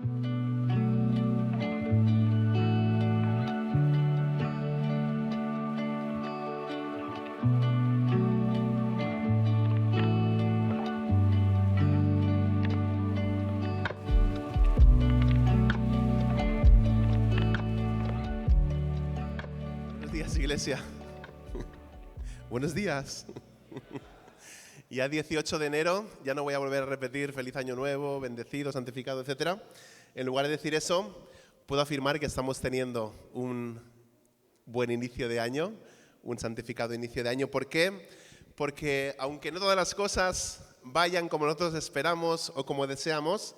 Buenos días, iglesia. Buenos días. Ya 18 de enero, ya no voy a volver a repetir feliz año nuevo, bendecido, santificado, etc. En lugar de decir eso, puedo afirmar que estamos teniendo un buen inicio de año, un santificado inicio de año. ¿Por qué? Porque aunque no todas las cosas vayan como nosotros esperamos o como deseamos,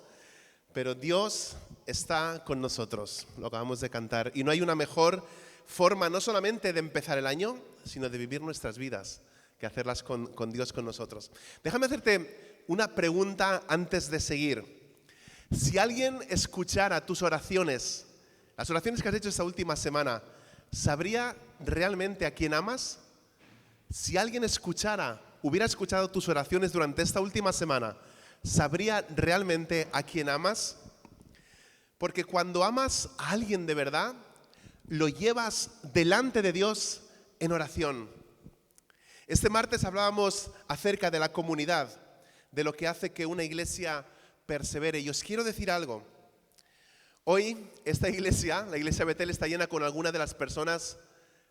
pero Dios está con nosotros, lo acabamos de cantar. Y no hay una mejor forma no solamente de empezar el año, sino de vivir nuestras vidas, que hacerlas con Dios con nosotros. Déjame hacerte una pregunta antes de seguir. Si alguien escuchara tus oraciones, las oraciones que has hecho esta última semana, ¿sabría realmente a quién amas? Si alguien hubiera escuchado tus oraciones durante esta última semana, ¿sabría realmente a quién amas? Porque cuando amas a alguien de verdad, lo llevas delante de Dios en oración. Este martes hablábamos acerca de la comunidad, de lo que hace que una iglesia persevere. Y os quiero decir algo. Hoy esta iglesia, la iglesia Betel, está llena con algunas de las personas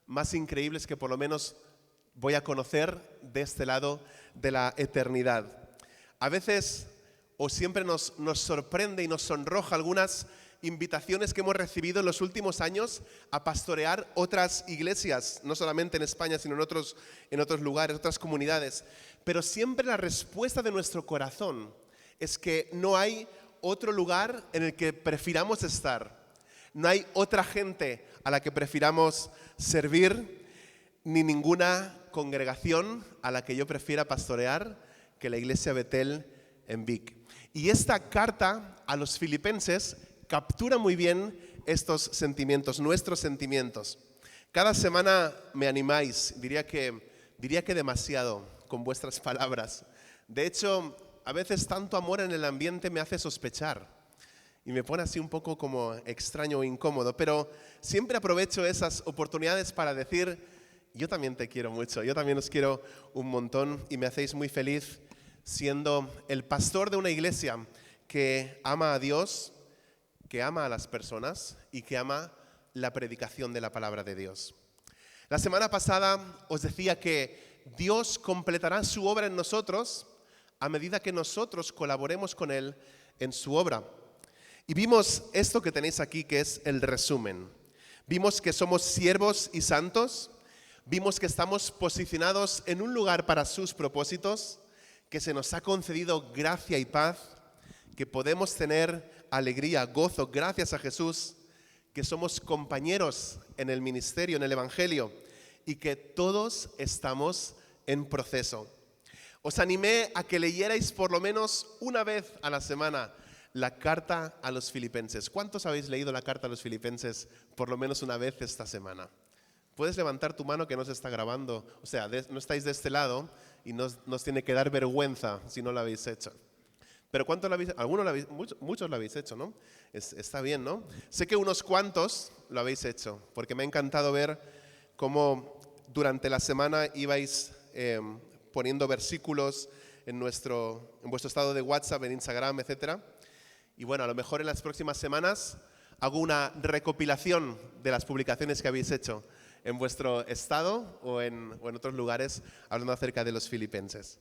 más increíbles que por lo menos voy a conocer de este lado de la eternidad. A veces o siempre nos sorprende y nos sonroja algunas invitaciones que hemos recibido en los últimos años a pastorear otras iglesias, no solamente en España, sino en otros lugares, otras comunidades. Pero siempre la respuesta de nuestro corazón es que no hay otro lugar en el que prefiramos estar. No hay otra gente a la que prefiramos servir, ni ninguna congregación a la que yo prefiera pastorear que la iglesia Betel en Vic. Y esta carta a los filipenses captura muy bien estos sentimientos, nuestros sentimientos. Cada semana me animáis, diría que demasiado, con vuestras palabras. De hecho, a veces tanto amor en el ambiente me hace sospechar y me pone así un poco como extraño o incómodo, pero siempre aprovecho esas oportunidades para decir: yo también te quiero mucho, yo también os quiero un montón y me hacéis muy feliz siendo el pastor de una iglesia que ama a Dios, que ama a las personas y que ama la predicación de la palabra de Dios. La semana pasada os decía que Dios completará su obra en nosotros a medida que nosotros colaboremos con Él en su obra. Y vimos esto que tenéis aquí, que es el resumen. Vimos que somos siervos y santos, vimos que estamos posicionados en un lugar para sus propósitos, que se nos ha concedido gracia y paz, que podemos tener alegría, gozo, gracias a Jesús, que somos compañeros en el ministerio, en el Evangelio, y que todos estamos en proceso. Os animé a que leyerais por lo menos una vez a la semana la carta a los filipenses. ¿Cuántos habéis leído la carta a los filipenses por lo menos una vez esta semana? Puedes levantar tu mano que no se está grabando, o sea, no estáis de este lado y nos tiene que dar vergüenza si no lo habéis hecho. Pero ¿cuántos lo habéis hecho? Algunos muchos lo habéis hecho, ¿no? Está bien, ¿no? Sé que unos cuantos lo habéis hecho, porque me ha encantado ver cómo durante la semana ibais poniendo versículos en vuestro estado de WhatsApp, en Instagram, etc. Y bueno, a lo mejor en las próximas semanas hago una recopilación de las publicaciones que habéis hecho en vuestro estado o en otros lugares hablando acerca de los filipenses.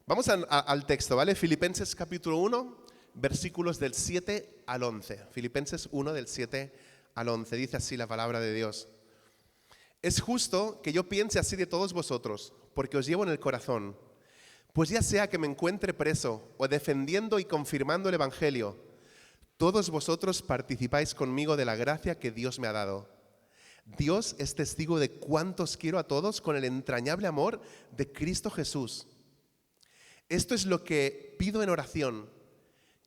Vamos al texto, ¿vale? Filipenses capítulo 1, versículos del 7 al 11. Filipenses 1 del 7 al 11. Dice así la palabra de Dios. Es justo que yo piense así de todos vosotros, porque os llevo en el corazón. Pues ya sea que me encuentre preso o defendiendo y confirmando el Evangelio, todos vosotros participáis conmigo de la gracia que Dios me ha dado. Dios es testigo de cuántos quiero a todos con el entrañable amor de Cristo Jesús. Esto es lo que pido en oración,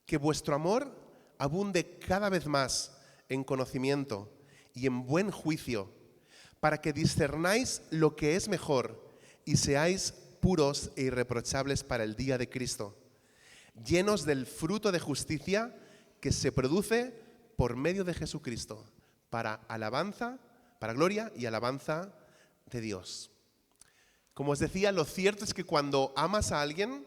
que vuestro amor abunde cada vez más en conocimiento y en buen juicio, para que discernáis lo que es mejor y seáis puros e irreprochables para el día de Cristo, llenos del fruto de justicia que se produce por medio de Jesucristo, para alabanza, para gloria y alabanza de Dios. Como os decía, lo cierto es que cuando amas a alguien,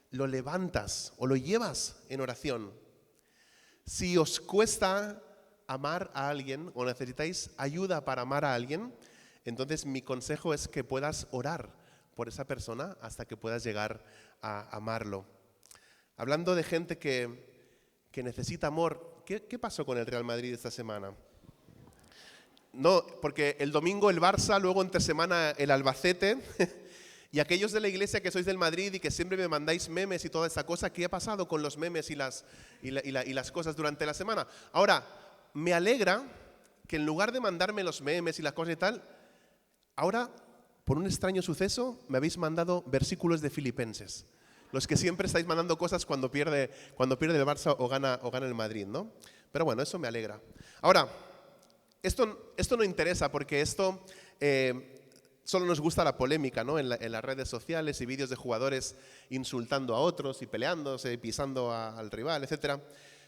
lo levantas o lo llevas en oración. Si os cuesta amar a alguien o necesitáis ayuda para amar a alguien, entonces mi consejo es que puedas orar por esa persona hasta que puedas llegar a amarlo. Hablando de gente que necesita amor, ¿qué pasó con el Real Madrid esta semana? No, porque el domingo el Barça, luego entre semana el Albacete. Y aquellos de la iglesia que sois del Madrid y que siempre me mandáis memes y toda esa cosa, ¿qué ha pasado con los memes y las cosas durante la semana? Ahora, me alegra que en lugar de mandarme los memes y las cosas y tal, ahora, por un extraño suceso, me habéis mandado versículos de Filipenses. Los que siempre estáis mandando cosas cuando pierde el Barça o gana el Madrid, ¿no? Pero bueno, eso me alegra. Ahora, esto no interesa porque esto solo nos gusta la polémica, ¿no? En las redes sociales y vídeos de jugadores insultando a otros y peleándose, pisando al rival, etc.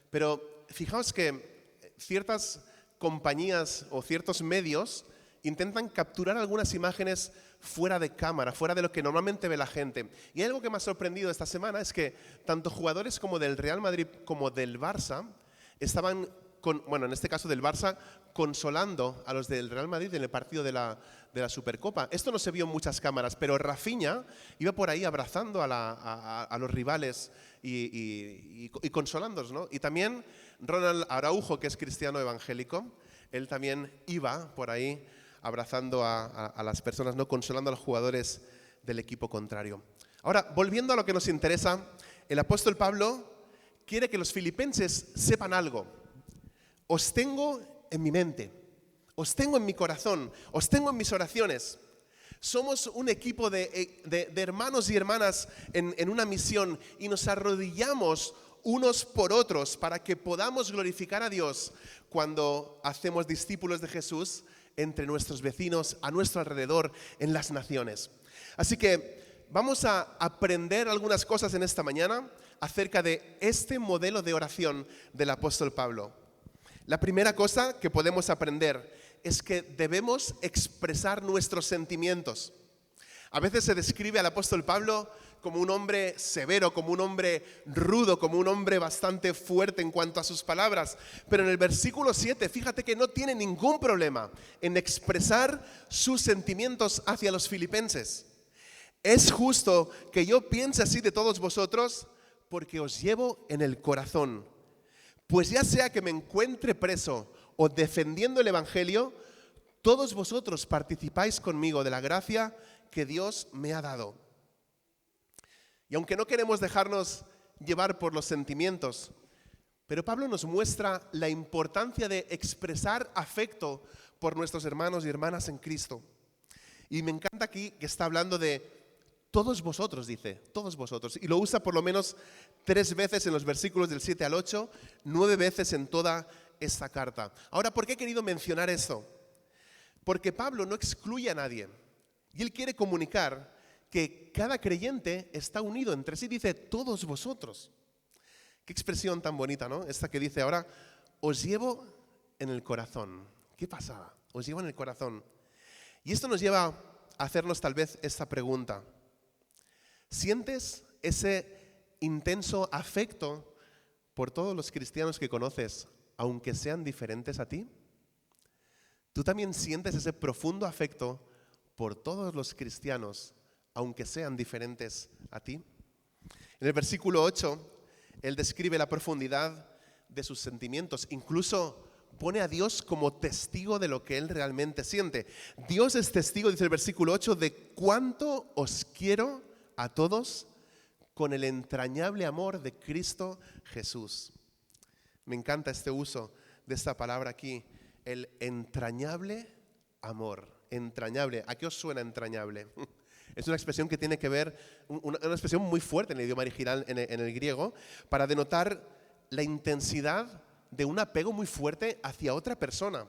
Pero fijaos que ciertas compañías o ciertos medios intentan capturar algunas imágenes fuera de cámara, fuera de lo que normalmente ve la gente. Y algo que me ha sorprendido esta semana es que tanto jugadores como del Real Madrid como del Barça estaban, en este caso del Barça, consolando a los del Real Madrid en el partido de la Supercopa. Esto no se vio en muchas cámaras, pero Rafinha iba por ahí abrazando a los rivales y consolándolos, ¿no? Y también Ronald Araujo, que es cristiano evangélico, él también iba por ahí abrazando a las personas, ¿no? Consolando a los jugadores del equipo contrario. Ahora, volviendo a lo que nos interesa, el apóstol Pablo quiere que los filipenses sepan algo. Os tengo en mi mente, os tengo en mi corazón, os tengo en mis oraciones. Somos un equipo de hermanos y hermanas en una misión y nos arrodillamos unos por otros para que podamos glorificar a Dios cuando hacemos discípulos de Jesús entre nuestros vecinos, a nuestro alrededor, en las naciones. Así que vamos a aprender algunas cosas en esta mañana acerca de este modelo de oración del apóstol Pablo. La primera cosa que podemos aprender es que debemos expresar nuestros sentimientos. A veces se describe al apóstol Pablo como un hombre severo, como un hombre rudo, como un hombre bastante fuerte en cuanto a sus palabras. Pero en el versículo 7, fíjate que no tiene ningún problema en expresar sus sentimientos hacia los filipenses. Es justo que yo piense así de todos vosotros porque os llevo en el corazón. Pues ya sea que me encuentre preso o defendiendo el Evangelio, todos vosotros participáis conmigo de la gracia que Dios me ha dado. Y aunque no queremos dejarnos llevar por los sentimientos, pero Pablo nos muestra la importancia de expresar afecto por nuestros hermanos y hermanas en Cristo. Y me encanta aquí que está hablando de todos vosotros, dice, todos vosotros. Y lo usa por lo menos 3 veces en los versículos del 7 al 8, 9 veces en toda esta carta. Ahora, ¿por qué he querido mencionar esto? Porque Pablo no excluye a nadie. Y él quiere comunicar que cada creyente está unido entre sí. Dice, todos vosotros. Qué expresión tan bonita, ¿no? Esta que dice ahora, os llevo en el corazón. ¿Qué pasaba? Os llevo en el corazón. Y esto nos lleva a hacernos tal vez esta pregunta. ¿Sientes ese intenso afecto por todos los cristianos que conoces, aunque sean diferentes a ti? ¿Tú también sientes ese profundo afecto por todos los cristianos, aunque sean diferentes a ti? En el versículo 8, él describe la profundidad de sus sentimientos, incluso pone a Dios como testigo de lo que él realmente siente. Dios es testigo, dice el versículo 8, de cuánto os quiero a todos con el entrañable amor de Cristo Jesús. Me encanta este uso de esta palabra aquí, el entrañable amor. Entrañable. ¿A qué os suena entrañable? Es una expresión que tiene que ver, una expresión muy fuerte en el idioma original, en el griego, para denotar la intensidad de un apego muy fuerte hacia otra persona.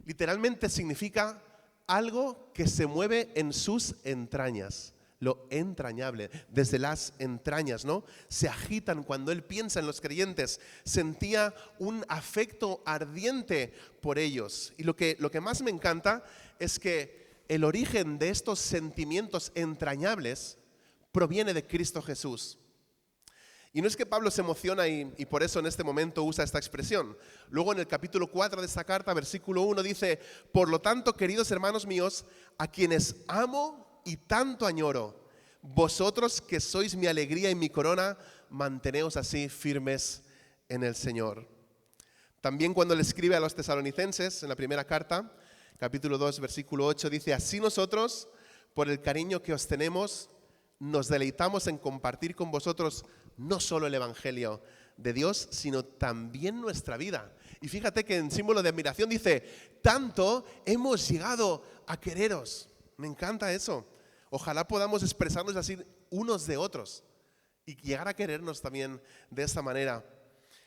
Literalmente significa algo que se mueve en sus entrañas. lo entrañable, desde las entrañas, ¿no? Se agitan cuando Él piensa en los creyentes. Sentía un afecto ardiente por ellos. Y lo que más me encanta es que el origen de estos sentimientos entrañables proviene de Cristo Jesús. Y no es que Pablo se emociona y por eso en este momento usa esta expresión. Luego en el capítulo 4 de esta carta, versículo 1 dice: por lo tanto, queridos hermanos míos, a quienes amo y tanto añoro, vosotros que sois mi alegría y mi corona, manteneos así firmes en el Señor. También cuando le escribe a los tesalonicenses en la primera carta, capítulo 2, versículo 8, dice: así nosotros, por el cariño que os tenemos, nos deleitamos en compartir con vosotros no solo el Evangelio de Dios, sino también nuestra vida. Y fíjate que en símbolo de admiración dice: tanto hemos llegado a quereros. Me encanta eso. Ojalá podamos expresarnos así unos de otros y llegar a querernos también de esta manera.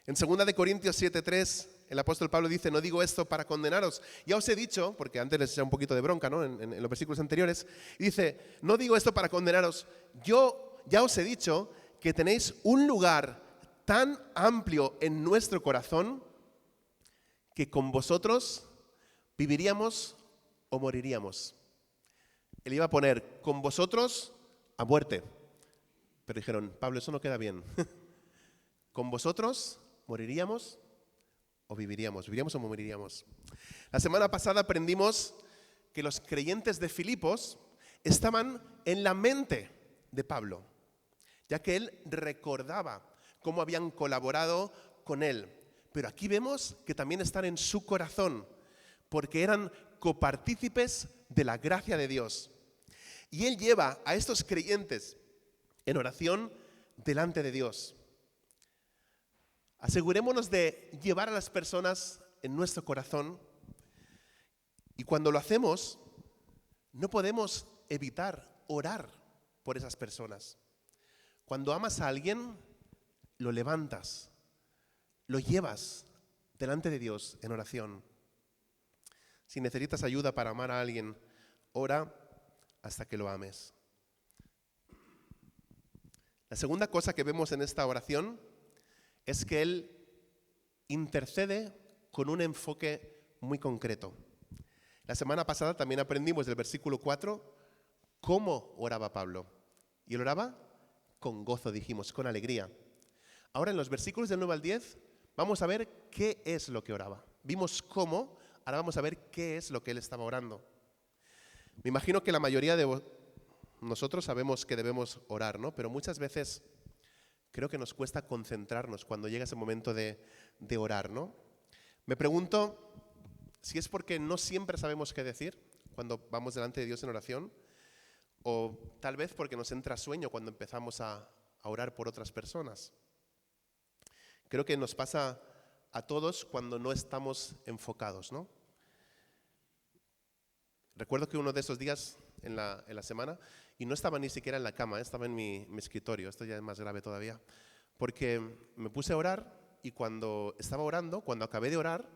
En 2 de Corintios 7:3, el apóstol Pablo dice: no digo esto para condenaros. Ya os he dicho, porque antes les eché un poquito de bronca, ¿no? en los versículos anteriores, y dice: no digo esto para condenaros. Yo ya os he dicho que tenéis un lugar tan amplio en nuestro corazón que con vosotros viviríamos o moriríamos. Él iba a poner con vosotros a muerte. Pero dijeron: Pablo, eso no queda bien. Con vosotros moriríamos o viviríamos. ¿Viviríamos o moriríamos? La semana pasada aprendimos que los creyentes de Filipos estaban en la mente de Pablo, ya que él recordaba cómo habían colaborado con él. Pero aquí vemos que también están en su corazón, porque eran copartícipes de la gracia de Dios. Y él lleva a estos creyentes en oración delante de Dios. Asegurémonos de llevar a las personas en nuestro corazón, y cuando lo hacemos, no podemos evitar orar por esas personas. Cuando amas a alguien, lo levantas, lo llevas delante de Dios en oración. Si necesitas ayuda para amar a alguien, ora hasta que lo ames. La segunda cosa que vemos en esta oración es que Él intercede con un enfoque muy concreto. La semana pasada también aprendimos del versículo 4 cómo oraba Pablo. Y él oraba con gozo, dijimos, con alegría. Ahora en los versículos del 9 al 10 vamos a ver qué es lo que oraba. Vimos cómo, ahora vamos a ver qué es lo que él estaba orando. Me imagino que la mayoría de nosotros sabemos que debemos orar, ¿no? Pero muchas veces creo que nos cuesta concentrarnos cuando llega ese momento de orar, ¿no? Me pregunto si es porque no siempre sabemos qué decir cuando vamos delante de Dios en oración, o tal vez porque nos entra sueño cuando empezamos a orar por otras personas. Creo que nos pasa a todos cuando no estamos enfocados, ¿no? Recuerdo que uno de esos días en la semana, y no estaba ni siquiera en la cama, estaba en mi escritorio, esto ya es más grave todavía, porque me puse a orar y cuando estaba orando, cuando acabé de orar,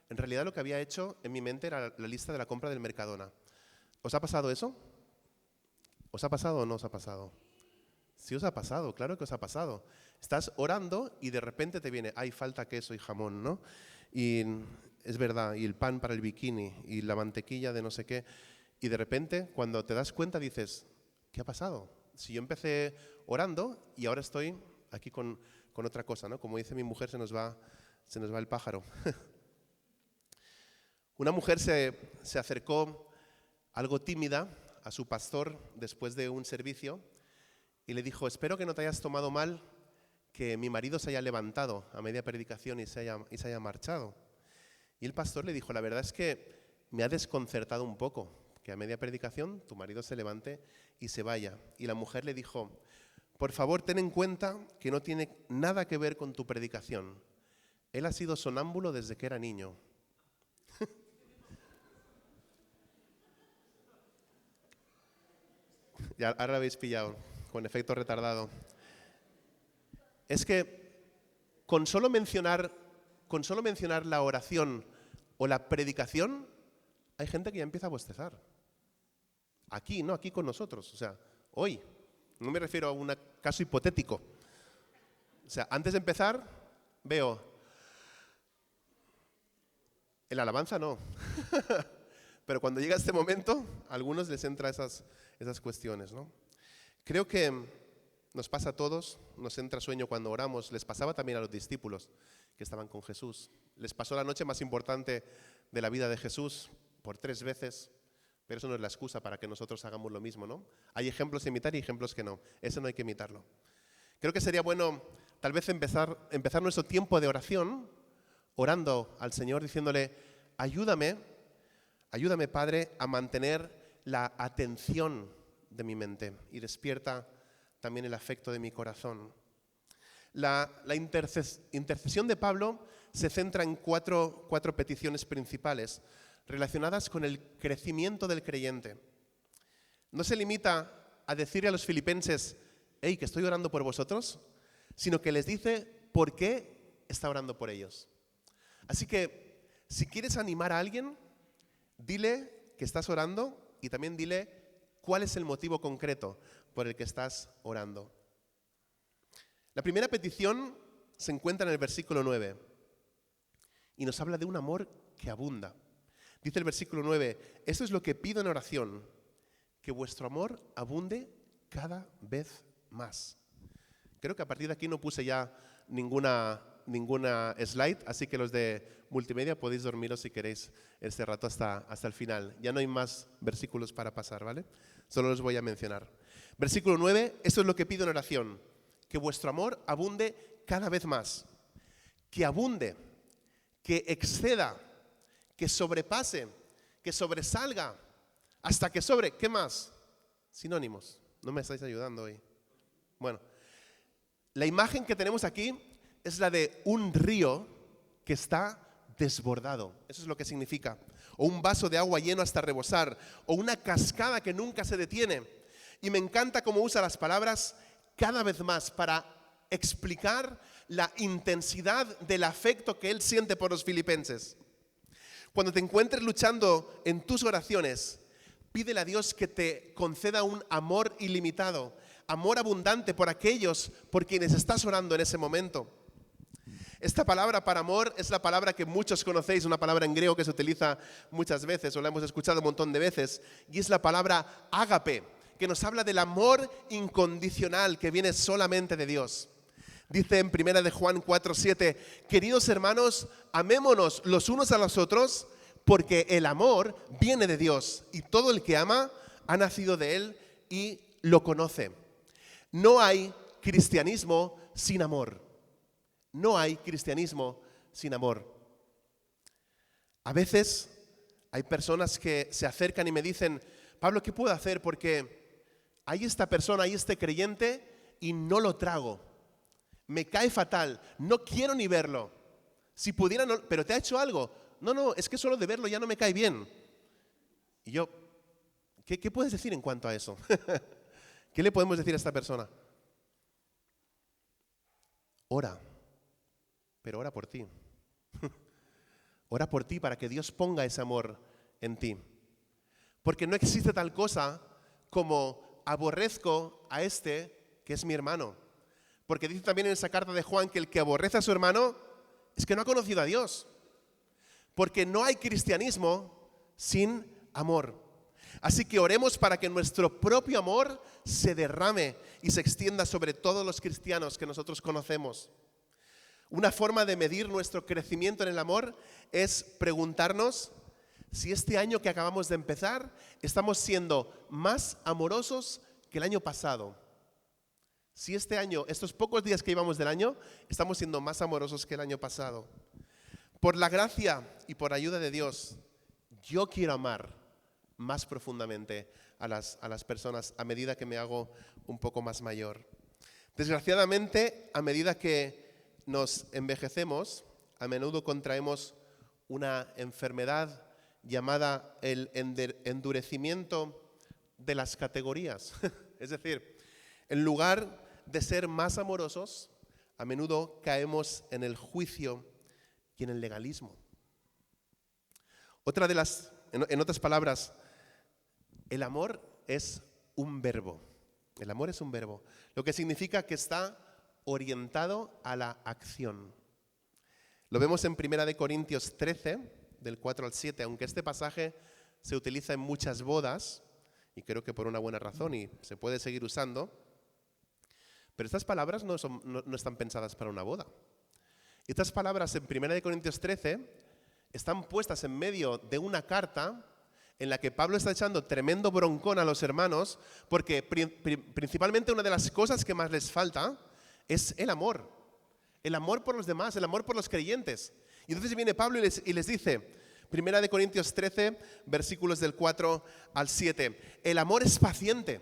en realidad lo que había hecho en mi mente era la lista de la compra del Mercadona. ¿Os ha pasado eso? ¿Os ha pasado o no os ha pasado? Sí os ha pasado, claro que os ha pasado. Estás orando y de repente te viene: ay, falta queso y jamón, ¿no? Y es verdad, y el pan para el bikini, y la mantequilla de no sé qué. Y de repente, cuando te das cuenta, dices: ¿qué ha pasado? Si yo empecé orando y ahora estoy aquí con otra cosa, ¿no? Como dice mi mujer, se nos va el pájaro. Una mujer se acercó algo tímida a su pastor después de un servicio y le dijo: espero que no te hayas tomado mal que mi marido se haya levantado a media predicación y se haya marchado. Y el pastor le dijo: la verdad es que me ha desconcertado un poco que a media predicación tu marido se levante y se vaya. Y la mujer le dijo: por favor, ten en cuenta que no tiene nada que ver con tu predicación. Él ha sido sonámbulo desde que era niño. Ya, ahora lo habéis pillado, con efecto retardado. Es que con solo mencionar la oración o la predicación, hay gente que ya empieza a bostezar. Aquí, no, aquí con nosotros, o sea, hoy. No me refiero a un caso hipotético. O sea, antes de empezar, veo, en la alabanza no. Pero cuando llega este momento, a algunos les entra esas cuestiones, ¿no? Creo que nos pasa a todos, nos entra sueño cuando oramos. Les pasaba también a los discípulos que estaban con Jesús. Les pasó la noche más importante de la vida de Jesús por 3 veces, pero eso no es la excusa para que nosotros hagamos lo mismo, ¿no? Hay ejemplos de imitar y ejemplos que no. Eso no hay que imitarlo. Creo que sería bueno tal vez empezar nuestro tiempo de oración orando al Señor, diciéndole, ayúdame, Padre, a mantener la atención de mi mente y despierta también el afecto de mi corazón. La intercesión de Pablo se centra en cuatro peticiones principales relacionadas con el crecimiento del creyente. No se limita a decirle a los filipenses, hey, que estoy orando por vosotros, sino que les dice por qué está orando por ellos. Así que, si quieres animar a alguien, dile que estás orando y también dile cuál es el motivo concreto por el que estás orando. La primera petición se encuentra en el versículo 9 y nos habla de un amor que abunda. Dice el versículo 9, esto es lo que pido en oración, que vuestro amor abunde cada vez más. Creo que a partir de aquí no puse ya ninguna slide, así que los de multimedia podéis dormiros si queréis este rato hasta el final. Ya no hay más versículos para pasar, ¿vale? Solo los voy a mencionar. Versículo 9, esto es lo que pido en oración, que vuestro amor abunde cada vez más, que abunde, que exceda, que sobrepase, que sobresalga, hasta que sobre, ¿qué más? Sinónimos, no me estáis ayudando hoy. Bueno, la imagen que tenemos aquí es la de un río que está desbordado, eso es lo que significa, o un vaso de agua lleno hasta rebosar, o una cascada que nunca se detiene. Y me encanta cómo usa las palabras cada vez más para explicar la intensidad del afecto que él siente por los filipenses. Cuando te encuentres luchando en tus oraciones, pídele a Dios que te conceda un amor ilimitado, amor abundante por aquellos por quienes estás orando en ese momento. Esta palabra para amor es la palabra que muchos conocéis, una palabra en griego que se utiliza muchas veces o la hemos escuchado un montón de veces, y es la palabra ágape, que nos habla del amor incondicional que viene solamente de Dios. Dice en 1 de Juan 4:7, queridos hermanos, amémonos los unos a los otros, porque el amor viene de Dios, y todo el que ama ha nacido de Él y lo conoce. No hay cristianismo sin amor. No hay cristianismo sin amor. A veces hay personas que se acercan y me dicen, Pablo, ¿qué puedo hacer? Porque hay esta persona, hay este creyente y no lo trago. Me cae fatal, no quiero ni verlo. Si pudiera, no, pero ¿te ha hecho algo? No, es que solo de verlo ya no me cae bien. Y yo, ¿qué puedes decir en cuanto a eso? ¿Qué le podemos decir a esta persona? Ora, pero ora por ti. Ora por ti para que Dios ponga ese amor en ti. Porque no existe tal cosa como aborrezco a este que es mi hermano. Porque dice también en esa carta de Juan que el que aborrece a su hermano es que no ha conocido a Dios. Porque no hay cristianismo sin amor. Así que oremos para que nuestro propio amor se derrame y se extienda sobre todos los cristianos que nosotros conocemos. Una forma de medir nuestro crecimiento en el amor es preguntarnos si este año que acabamos de empezar estamos siendo más amorosos que el año pasado. Si este año, estos pocos días que llevamos del año, estamos siendo más amorosos que el año pasado. Por la gracia y por ayuda de Dios, yo quiero amar más profundamente a las personas a medida que me hago un poco más mayor. Desgraciadamente, a medida que nos envejecemos, a menudo contraemos una enfermedad llamada el endurecimiento de las categorías. Es decir, en lugar de ser más amorosos, a menudo caemos en el juicio y en el legalismo. En otras palabras, el amor es un verbo. El amor es un verbo, lo que significa que está orientado a la acción. Lo vemos en 1 Corintios 13, del 4 al 7, aunque este pasaje se utiliza en muchas bodas, y creo que por una buena razón, y se puede seguir usando, pero estas palabras no están pensadas para una boda. Estas palabras en 1 Corintios 13 están puestas en medio de una carta en la que Pablo está echando tremendo broncón a los hermanos, porque principalmente una de las cosas que más les falta es el amor por los demás, el amor por los creyentes. Y entonces viene Pablo y les dice, 1 Corintios 13, versículos del 4 al 7, el amor es paciente,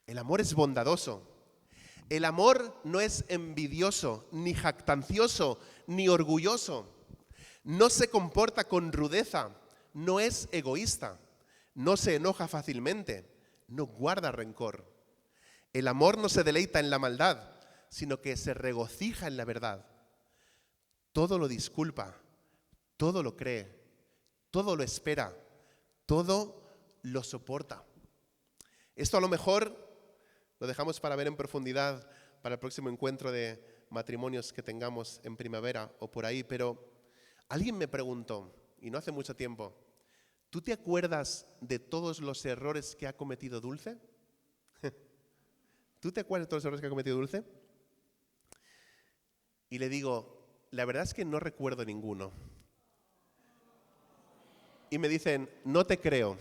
el amor es bondadoso, el amor no es envidioso, ni jactancioso, ni orgulloso, no se comporta con rudeza, no es egoísta, no se enoja fácilmente, no guarda rencor. El amor no se deleita en la maldad, sino que se regocija en la verdad. Todo lo disculpa, todo lo cree, todo lo espera, todo lo soporta. Esto a lo mejor lo dejamos para ver en profundidad para el próximo encuentro de matrimonios que tengamos en primavera o por ahí, pero alguien me preguntó, y no hace mucho tiempo, ¿tú te acuerdas de todos los errores que ha cometido Dulce? ¿Tú te acuerdas de todos los errores que ha cometido Dulce? Y le digo, la verdad es que no recuerdo ninguno. Y me dicen, no te creo.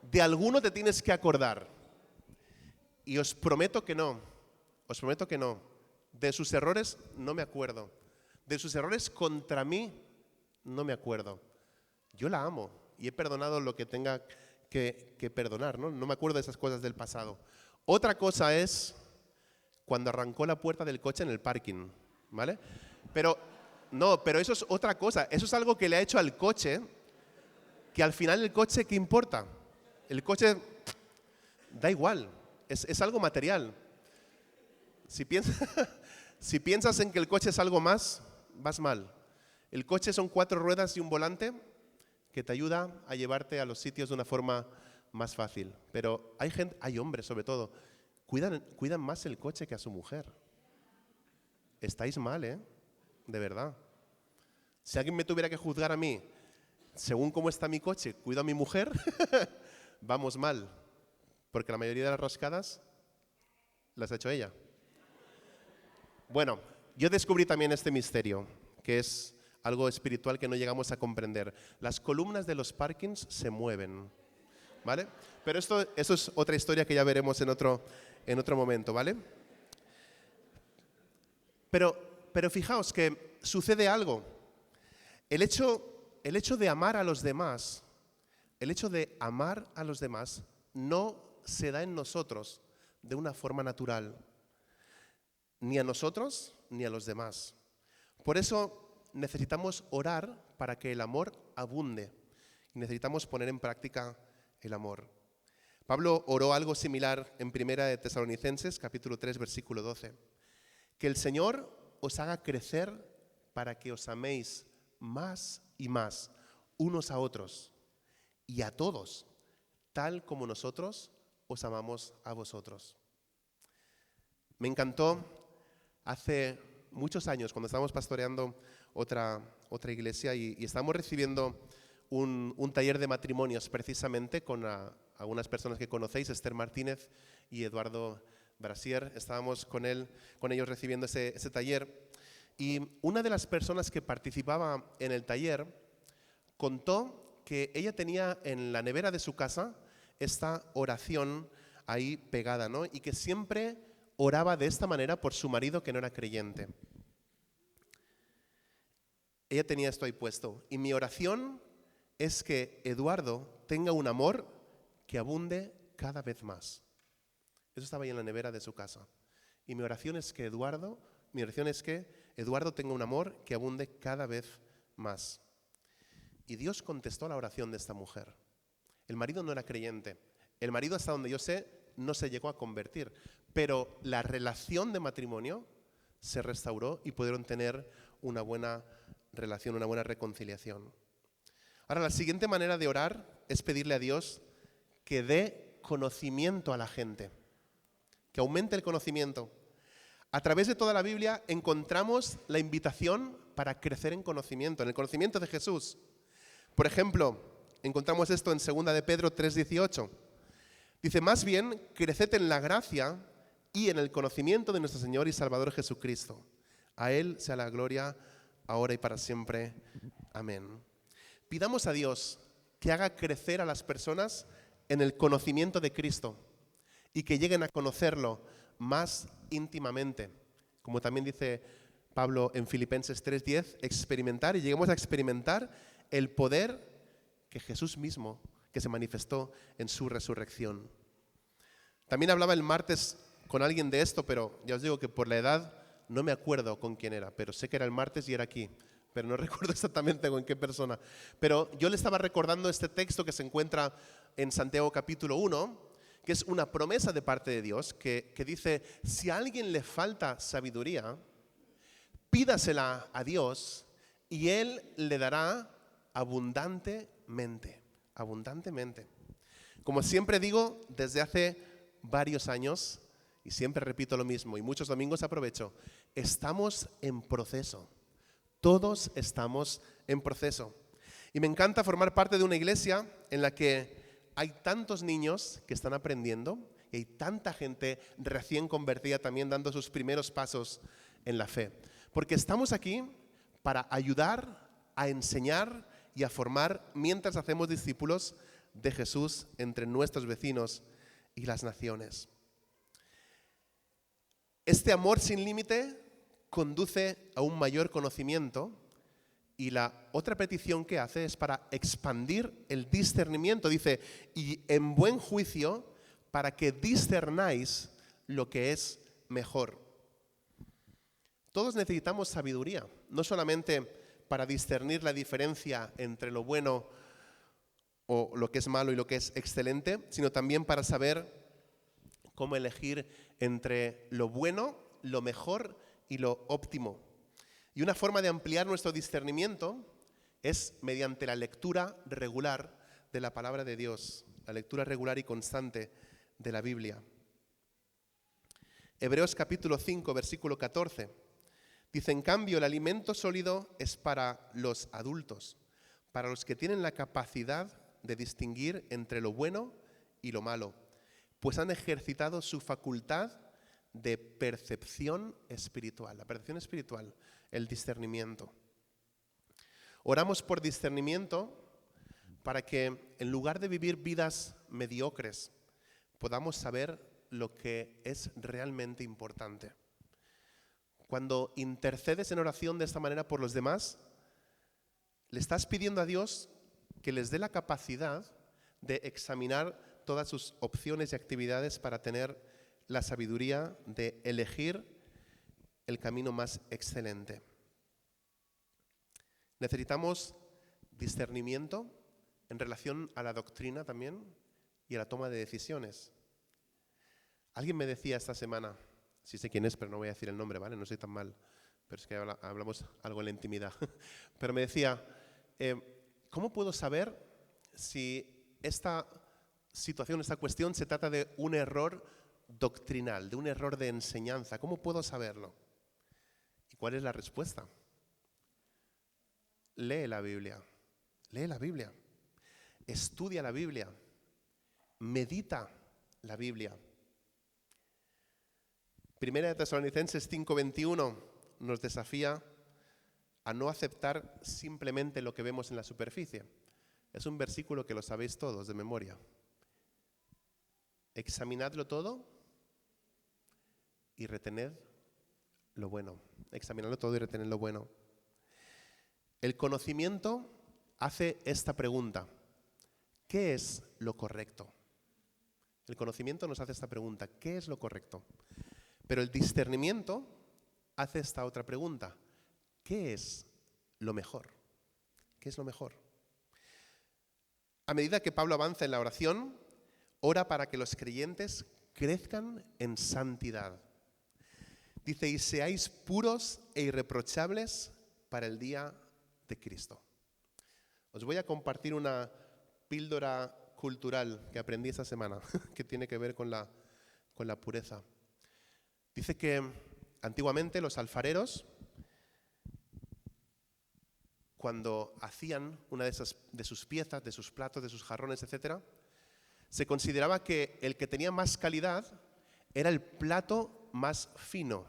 De alguno te tienes que acordar. Y os prometo que no. De sus errores no me acuerdo. De sus errores contra mí no me acuerdo. Yo la amo y he perdonado lo que tenga que perdonar, ¿no? No me acuerdo de esas cosas del pasado. Otra cosa es cuando arrancó la puerta del coche en el parking, ¿vale? Pero eso es otra cosa. Eso es algo que le ha hecho al coche, que al final el coche, ¿qué importa? El coche da igual, es algo material. Si piensas en que el coche es algo más, vas mal. El coche son 4 ruedas y un volante que te ayuda a llevarte a los sitios de una forma más fácil. Pero hay hombres sobre todo, cuidan más el coche que a su mujer. Estáis mal, de verdad. Si alguien me tuviera que juzgar a mí, según cómo está mi coche, cuido a mi mujer, vamos mal. Porque la mayoría de las rascadas las ha hecho ella. Bueno, yo descubrí también este misterio, que es algo espiritual que no llegamos a comprender. Las columnas de los parkings se mueven, ¿vale? Pero eso es otra historia que ya veremos en otro momento, ¿vale? Pero fijaos que sucede algo. El hecho de amar a los demás, no se da en nosotros de una forma natural, ni a nosotros ni a los demás. Por eso necesitamos orar para que el amor abunde. Necesitamos poner en práctica el amor. Pablo oró algo similar en 1 de Tesalonicenses, capítulo 3, versículo 12. Que el Señor os haga crecer para que os améis más y más unos a otros y a todos, tal como nosotros os amamos a vosotros. Me encantó hace muchos años, cuando estábamos pastoreando otra iglesia y estábamos recibiendo un taller de matrimonios precisamente con algunas personas que conocéis, Esther Martínez y Eduardo Brasier. Estábamos con ellos recibiendo ese taller y una de las personas que participaba en el taller contó que ella tenía en la nevera de su casa esta oración ahí pegada, ¿no? Y que siempre oraba de esta manera por su marido que no era creyente. Ella tenía esto ahí puesto. Y mi oración es que Eduardo tenga un amor que abunde cada vez más. Eso estaba ahí en la nevera de su casa. Y mi oración es que Eduardo tenga un amor que abunde cada vez más. Y Dios contestó la oración de esta mujer. El marido no era creyente. El marido, hasta donde yo sé, no se llegó a convertir. Pero la relación de matrimonio se restauró y pudieron tener una buena relación, una buena reconciliación. Ahora, la siguiente manera de orar es pedirle a Dios que dé conocimiento a la gente, que aumente el conocimiento. A través de toda la Biblia encontramos la invitación para crecer en conocimiento, en el conocimiento de Jesús. Por ejemplo, encontramos esto en 2 de Pedro 3:18. Dice, más bien, creced en la gracia y en el conocimiento de nuestro Señor y Salvador Jesucristo. A Él sea la gloria, ahora y para siempre. Amén. Pidamos a Dios que haga crecer a las personas en el conocimiento de Cristo y que lleguen a conocerlo más íntimamente. Como también dice Pablo en Filipenses 3:10, experimentar y lleguemos a experimentar el poder que Jesús mismo, que se manifestó en su resurrección. También hablaba el martes con alguien de esto, pero ya os digo que por la edad no me acuerdo con quién era, pero sé que era el martes y era aquí, pero no recuerdo exactamente con qué persona. Pero yo le estaba recordando este texto que se encuentra en Santiago capítulo 1, que es una promesa de parte de Dios, que dice, si a alguien le falta sabiduría, pídasela a Dios y Él le dará abundantemente, abundantemente. Como siempre digo, desde hace varios años, y siempre repito lo mismo, y muchos domingos aprovecho, estamos en proceso. Todos estamos en proceso. Y me encanta formar parte de una iglesia en la que hay tantos niños que están aprendiendo y hay tanta gente recién convertida también dando sus primeros pasos en la fe. Porque estamos aquí para ayudar, a enseñar y a formar mientras hacemos discípulos de Jesús entre nuestros vecinos y las naciones. Este amor sin límite conduce a un mayor conocimiento y la otra petición que hace es para expandir el discernimiento. Dice, y en buen juicio para que discernáis lo que es mejor. Todos necesitamos sabiduría, no solamente para discernir la diferencia entre lo bueno o lo que es malo y lo que es excelente, sino también para saber cómo elegir entre lo bueno, lo mejor y lo óptimo. Y una forma de ampliar nuestro discernimiento es mediante la lectura regular de la palabra de Dios, la lectura regular y constante de la Biblia. Hebreos capítulo 5, versículo 14, dice, en cambio, el alimento sólido es para los adultos, para los que tienen la capacidad de distinguir entre lo bueno y lo malo, pues han ejercitado su facultad de percepción espiritual. La percepción espiritual, el discernimiento. Oramos por discernimiento para que en lugar de vivir vidas mediocres, podamos saber lo que es realmente importante. Cuando intercedes en oración de esta manera por los demás, le estás pidiendo a Dios que les dé la capacidad de examinar todas sus opciones y actividades para tener la sabiduría de elegir el camino más excelente. Necesitamos discernimiento en relación a la doctrina también y a la toma de decisiones. Alguien me decía esta semana, sí sé quién es, pero no voy a decir el nombre, ¿vale? No soy tan mal, pero es que hablamos algo en la intimidad. Pero me decía, ¿cómo puedo saber si esta situación, esta cuestión se trata de un error doctrinal, de un error de enseñanza? ¿Cómo puedo saberlo? ¿Y cuál es la respuesta? Lee la Biblia, estudia la Biblia, medita la Biblia. Primera de Tesalonicenses 5:21 nos desafía a no aceptar simplemente lo que vemos en la superficie. Es un versículo que lo sabéis todos de memoria. Examinadlo todo y retened lo bueno. Examinadlo todo y retened lo bueno. El conocimiento hace esta pregunta: ¿qué es lo correcto? El conocimiento nos hace esta pregunta: ¿qué es lo correcto? Pero el discernimiento hace esta otra pregunta: ¿qué es lo mejor? ¿Qué es lo mejor? A medida que Pablo avanza en la oración, ora para que los creyentes crezcan en santidad. Dice, y seáis puros e irreprochables para el día de Cristo. Os voy a compartir una píldora cultural que aprendí esta semana, que tiene que ver con la pureza. Dice que antiguamente los alfareros, cuando hacían una de sus piezas, de sus platos, de sus jarrones, etc., se consideraba que el que tenía más calidad era el plato más fino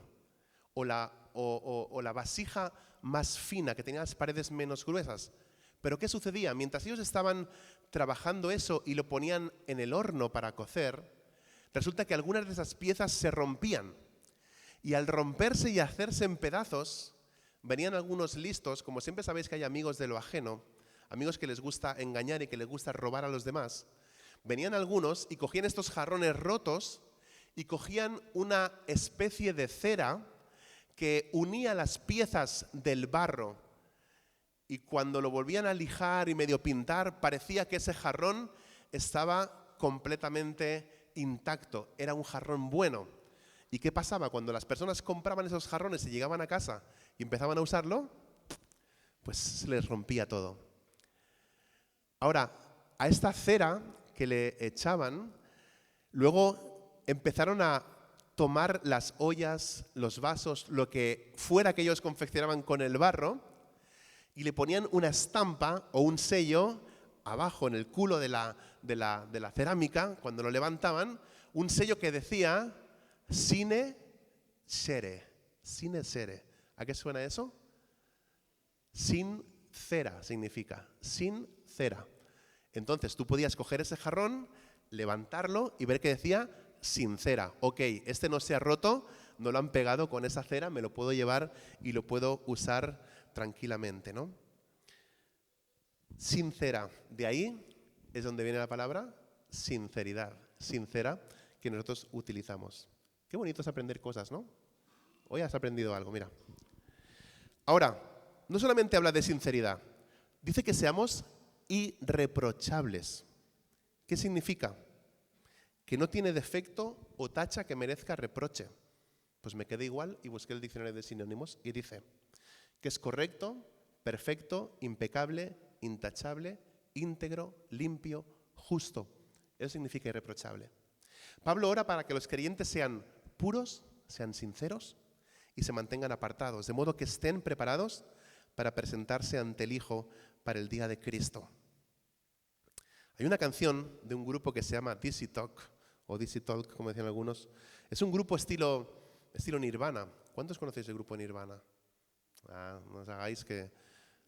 o la vasija más fina, que tenía las paredes menos gruesas. Pero ¿qué sucedía? Mientras ellos estaban trabajando eso y lo ponían en el horno para cocer, resulta que algunas de esas piezas se rompían. Y al romperse y hacerse en pedazos, venían algunos listos, como siempre sabéis que hay amigos de lo ajeno, amigos que les gusta engañar y que les gusta robar a los demás. Venían algunos y cogían estos jarrones rotos y cogían una especie de cera que unía las piezas del barro. Y cuando lo volvían a lijar y medio pintar, parecía que ese jarrón estaba completamente intacto. Era un jarrón bueno. ¿Y qué pasaba? Cuando las personas compraban esos jarrones y llegaban a casa y empezaban a usarlo, pues se les rompía todo. Ahora, a esta cera que le echaban, luego empezaron a tomar las ollas, los vasos, lo que fuera que ellos confeccionaban con el barro, y le ponían una estampa o un sello abajo en el culo de la cerámica, cuando lo levantaban, un sello que decía Sine Cere. Sine Cere. ¿A qué suena eso? Sin cera significa, sin cera. Entonces tú podías coger ese jarrón, levantarlo y ver que decía sin cera. Ok, este no se ha roto, no lo han pegado con esa cera, me lo puedo llevar y lo puedo usar tranquilamente, ¿no? Sincera. De ahí es donde viene la palabra sinceridad. Sincera, que nosotros utilizamos. Qué bonito es aprender cosas, ¿no? Hoy has aprendido algo, mira. Ahora, no solamente habla de sinceridad, dice que seamos irreprochables. ¿Qué significa? Que no tiene defecto o tacha que merezca reproche. Pues me quedé igual y busqué el diccionario de sinónimos y dice que es correcto, perfecto, impecable, intachable, íntegro, limpio, justo. Eso significa irreprochable. Pablo ora para que los creyentes sean puros, sean sinceros y se mantengan apartados, de modo que estén preparados para presentarse ante el Hijo para el día de Cristo. Hay una canción de un grupo que se llama Dizzy Talk, o Dizzy Talk, como decían algunos. Es un grupo estilo Nirvana. ¿Cuántos conocéis el grupo Nirvana? No os hagáis que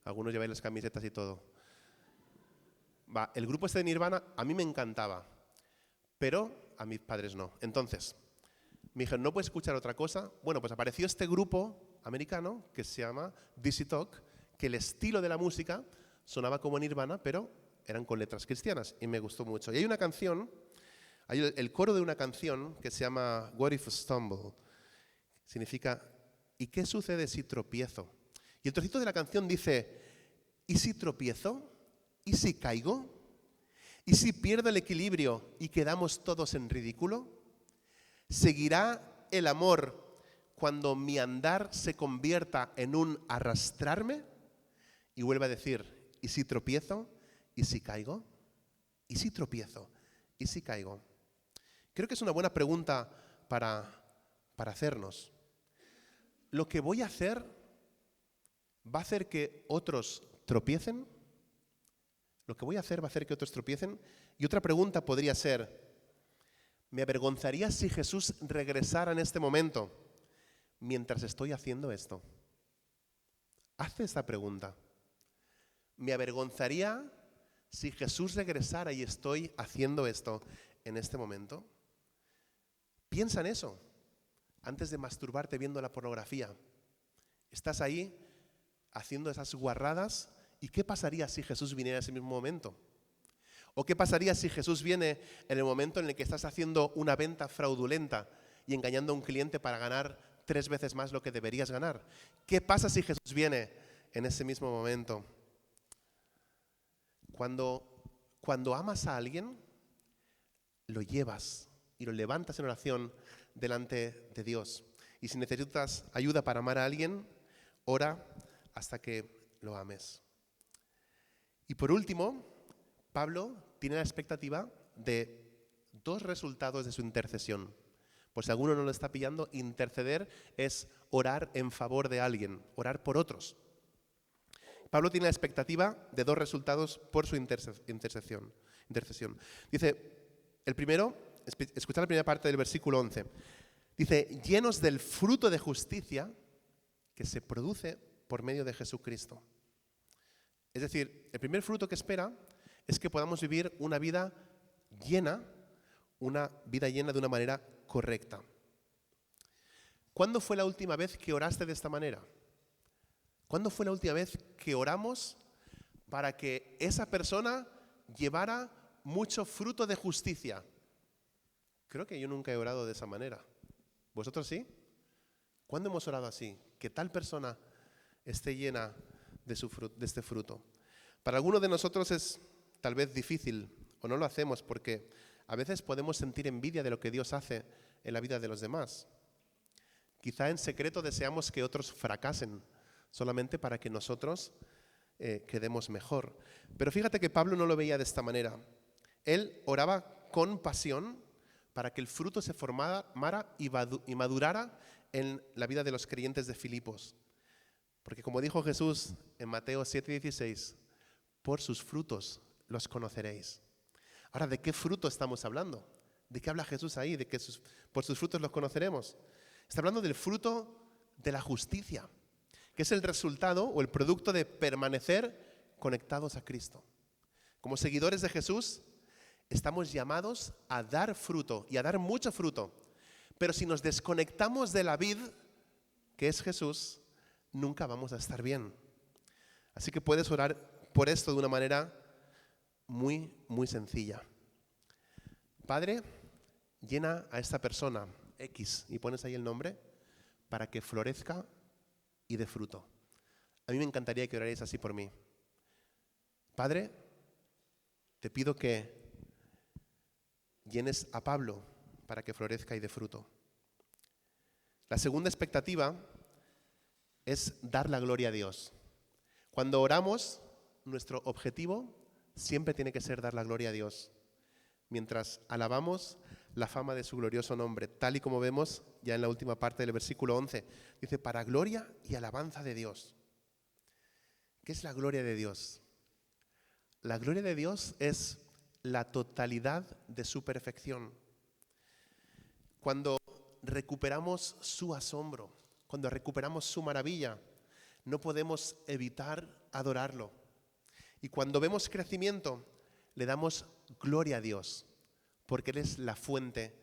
algunos lleváis las camisetas y todo. El grupo este de Nirvana a mí me encantaba, pero a mis padres no. Entonces, me dijeron, ¿no puedes escuchar otra cosa? Bueno, pues apareció este grupo americano que se llama Dizzy Talk, que el estilo de la música sonaba como Nirvana, pero eran con letras cristianas y me gustó mucho. Y hay una canción, hay el coro de una canción que se llama What If I Stumble. Significa, ¿y qué sucede si tropiezo? Y el trocito de la canción dice, ¿y si tropiezo? ¿Y si caigo? ¿Y si pierdo el equilibrio y quedamos todos en ridículo? ¿Seguirá el amor cuando mi andar se convierta en un arrastrarme? Y vuelve a decir, ¿y si tropiezo? ¿Y si caigo? ¿Y si tropiezo? ¿Y si caigo? Creo que es una buena pregunta para hacernos. ¿Lo que voy a hacer va a hacer que otros tropiecen? ¿Lo que voy a hacer va a hacer que otros tropiecen? Y otra pregunta podría ser, ¿me avergonzaría si Jesús regresara en este momento mientras estoy haciendo esto? Haz esta pregunta. ¿Me avergonzaría si Jesús regresara y estoy haciendo esto en este momento? Piensa en eso antes de masturbarte viendo la pornografía. Estás ahí haciendo esas guarradas y ¿qué pasaría si Jesús viniera en ese mismo momento? ¿O qué pasaría si Jesús viene en el momento en el que estás haciendo una venta fraudulenta y engañando a un cliente para ganar 3 veces más lo que deberías ganar? ¿Qué pasa si Jesús viene en ese mismo momento? Cuando amas a alguien, lo llevas y lo levantas en oración delante de Dios. Y si necesitas ayuda para amar a alguien, ora hasta que lo ames. Y por último, Pablo tiene la expectativa de dos resultados de su intercesión. Por si alguno no lo está pillando, interceder es orar en favor de alguien, orar por otros. Pablo tiene la expectativa de dos resultados por su intercesión. Dice, el primero, escuchad la primera parte del versículo 11. Dice, llenos del fruto de justicia que se produce por medio de Jesucristo. Es decir, el primer fruto que espera es que podamos vivir una vida llena de una manera correcta. ¿Cuándo fue la última vez que oraste de esta manera? ¿Cuándo fue la última vez que oramos para que esa persona llevara mucho fruto de justicia? Creo que yo nunca he orado de esa manera. ¿Vosotros sí? ¿Cuándo hemos orado así? Que tal persona esté llena de este fruto. Para algunos de nosotros es tal vez difícil o no lo hacemos porque a veces podemos sentir envidia de lo que Dios hace en la vida de los demás. Quizá en secreto deseamos que otros fracasen solamente para que nosotros quedemos mejor. Pero fíjate que Pablo no lo veía de esta manera. Él oraba con pasión para que el fruto se formara y madurara en la vida de los creyentes de Filipos. Porque como dijo Jesús en Mateo 7:16, por sus frutos los conoceréis. Ahora, ¿de qué fruto estamos hablando? ¿De qué habla Jesús ahí? ¿De que por sus frutos los conoceremos? Está hablando del fruto de la justicia, que es el resultado o el producto de permanecer conectados a Cristo. Como seguidores de Jesús, estamos llamados a dar fruto y a dar mucho fruto. Pero si nos desconectamos de la vid, que es Jesús, nunca vamos a estar bien. Así que puedes orar por esto de una manera muy, muy sencilla. Padre, llena a esta persona, X, y pones ahí el nombre, para que florezca y dé fruto. A mí me encantaría que orarais así por mí. Padre, te pido que llenes a Pablo para que florezca y dé fruto. La segunda expectativa es dar la gloria a Dios. Cuando oramos, nuestro objetivo siempre tiene que ser dar la gloria a Dios, mientras alabamos la fama de su glorioso nombre, tal y como vemos ya en la última parte del versículo 11. Dice, para gloria y alabanza de Dios. ¿Qué es la gloria de Dios? La gloria de Dios es la totalidad de su perfección. Cuando recuperamos su asombro, cuando recuperamos su maravilla, no podemos evitar adorarlo. Y cuando vemos crecimiento, le damos gloria a Dios, porque Él es la fuente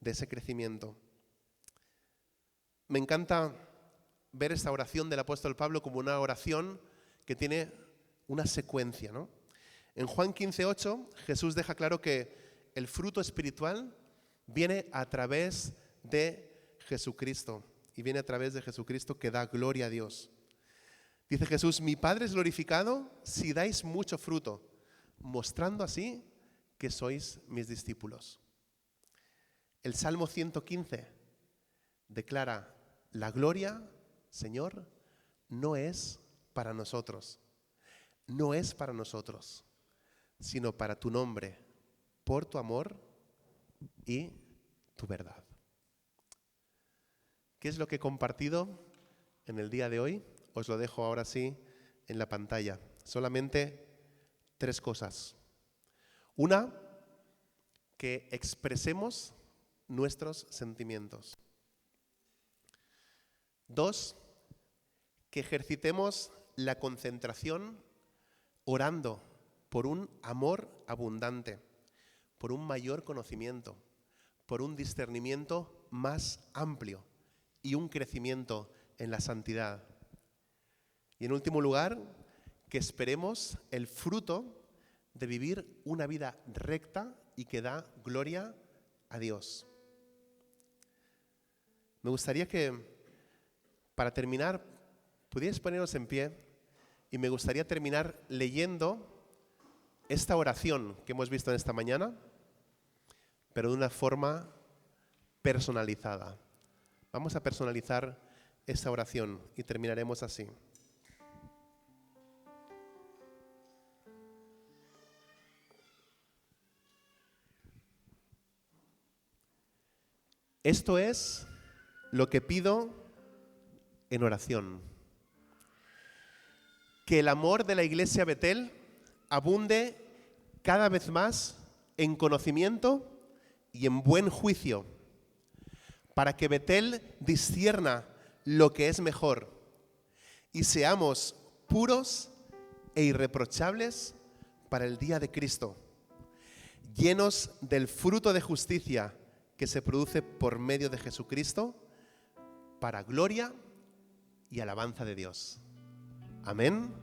de ese crecimiento. Me encanta ver esta oración del apóstol Pablo como una oración que tiene una secuencia, ¿no? En Juan 15:8, Jesús deja claro que el fruto espiritual viene a través de Jesucristo, y viene a través de Jesucristo que da gloria a Dios. Dice Jesús, mi Padre es glorificado si dais mucho fruto, mostrando así que sois mis discípulos. El Salmo 115 declara, la gloria, Señor, no es para nosotros, sino para tu nombre, por tu amor y tu verdad. ¿Qué es lo que he compartido en el día de hoy? Os lo dejo ahora sí en la pantalla. Solamente 3 cosas. Una, que expresemos nuestros sentimientos. 2, que ejercitemos la concentración orando por un amor abundante, por un mayor conocimiento, por un discernimiento más amplio y un crecimiento en la santidad. Y en último lugar, que esperemos el fruto de vivir una vida recta y que da gloria a Dios. Me gustaría que, para terminar, pudierais poneros en pie y me gustaría terminar leyendo esta oración que hemos visto en esta mañana, pero de una forma personalizada. Vamos a personalizar esta oración y terminaremos así. Esto es lo que pido en oración. Que el amor de la Iglesia Betel abunde cada vez más en conocimiento y en buen juicio, para que Betel discierna lo que es mejor y seamos puros e irreprochables para el día de Cristo, llenos del fruto de justicia que se produce por medio de Jesucristo, para gloria y alabanza de Dios. Amén.